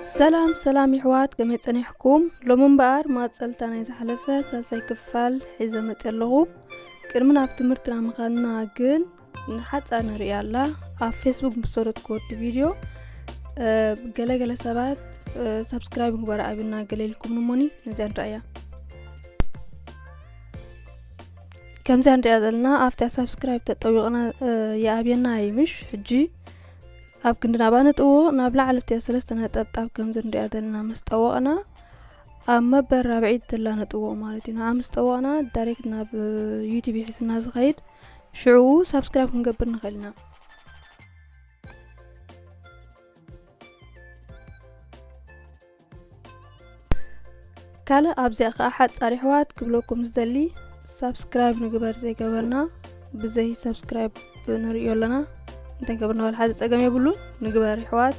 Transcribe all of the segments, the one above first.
ሰላም ይሕዋት ከመይ ፀኒሕኩም ሎሚ እምበር ማፀልታ ናይ ዝሓለፈ ሳልሳይ ክፋል ሒዘ መፅእ ኣለኹ ቅድሚ ናብ ትምህርትና ምኻድና ግን ንሓፃ ንሪኣ ኣላ ኣብ ፌስቡክ ምሰረትክዎ ቪድዮ ገለገለ ሰባት ሰብስክራይብ ግበሩ ኣብና ገለ ኢልኩም ንሞኒ ነዚኣ ንሪኣ ከምዛ ንሪኣ ዘለና ኣብታ ሰብስክራይብ ተጠዊቕና ይኣብየና ይምሽ ሕጂ ኣብ ክንድና ባነጥዎ ናብ ላዕሊ ብትያ 3 ነጠብጣብ ከምዚ ንሪኣ ዘለና ምስ ጠወቕና ኣብ መበል ራብዒት ዘላ ነጥዎ ማለት እዩ ናብ ምስ ጠወቕና ዳይሬክት ናብ ዩቲዩብ ሒዝና ዝኸይድ ሽዑ ሰብስክራይብ ክንገብር ንኽእል ኢና ካልእ ኣብዚኣ ከዓ ሓፃር ኣሕዋት ክብለኩም ዝደሊ ሰብስክራይብ ንግበር ዘይገበርና ብዘይ ሰብስክራይብ ንሪኦ ኣለና እንተን ገበርና ወላ ሓደ ፀገም የብሉን ንግበር ኣሕዋት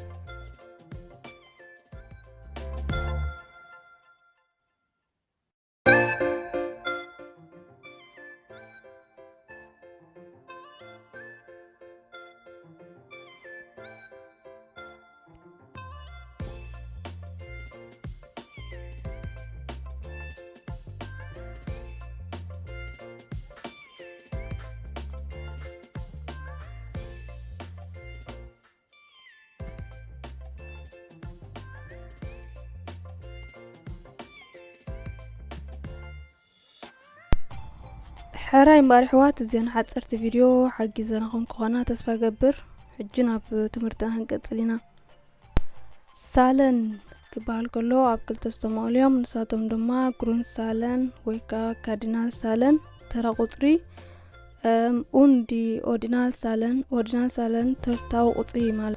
حراي مباري حوات زين حصرت فيديو حق زناكم كونا تسفا قبر حجنا بتمرتنا هنقتلنا سالن كبال كله عبكل تستمعوا اليوم نساتهم دما كرون سالن ويكا كاردينال سالن ترى قطري دي اودينال سالن ترتاو قطري مال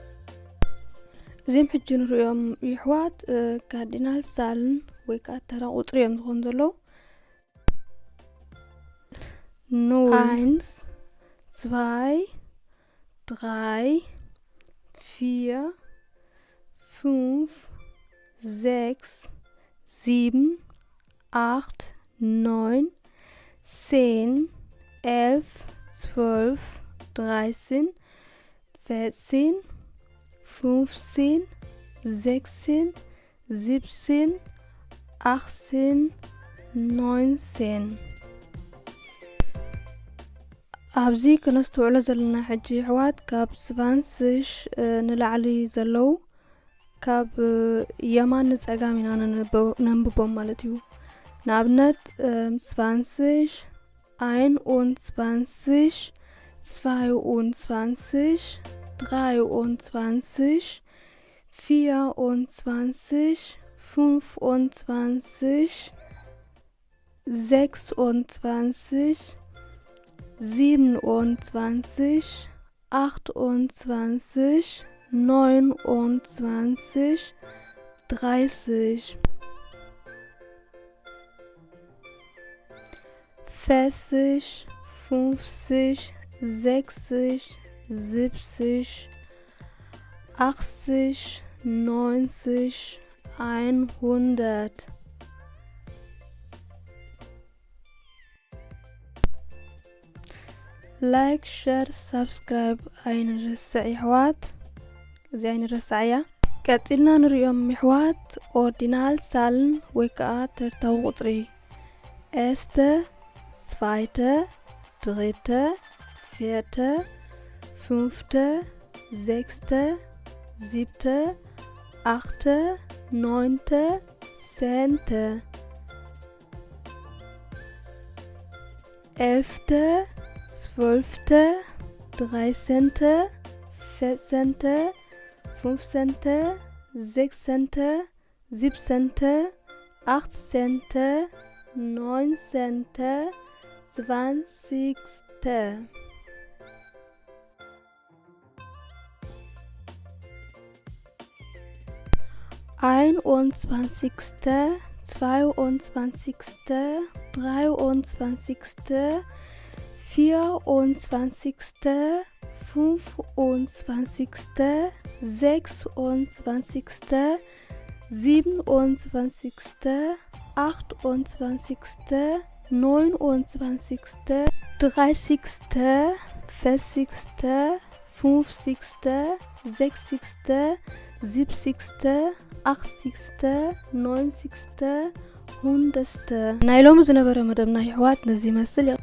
زين حجن ريوم يحوات كاردينال سالن ويكا ترى قطري يمدخون دلو 1, 2, 3, 4, 5, 6, 7, 8, 9, 10, 11, 12, 13, 14, 15, 16, 17, 18, 19 ኣብዚ ከነስተውዕሎ ዘለና ሕጂ ኣሕዋት ካብ ስፓንስሽ ንላዕሊ ዘለው ካብ የማን ፀጋም ኢና ነንብቦም ማለት እዩ ንኣብነት ስፓንስሽ ein und Zwanzig, 22, 23, 24, 25, 26, 27, 28, 29, 30, 40, 50, 60, 70, 80, 90, 100 لايك شير سبسكرايب اين رسع يحوات زي اين رسعيا قتلنا نريوم يحوات اوردينال سالن ويكا ترتاو قطري erste zweite dritte vierte fünfte sechste siebte achte neunte zehnte 11. 12., 13., 14., 15., 16., 17., 18., 19., 20. Einundzwanzigste, 22., 23., 24., 25., 26., 27., 28., 29., 30., 40., 5-6, 6-6, 7-6, 8-6, 9-6 100 ናይ ሎሚ ዝነበረ መደብና ኣሕዋት ነዚ ይመስል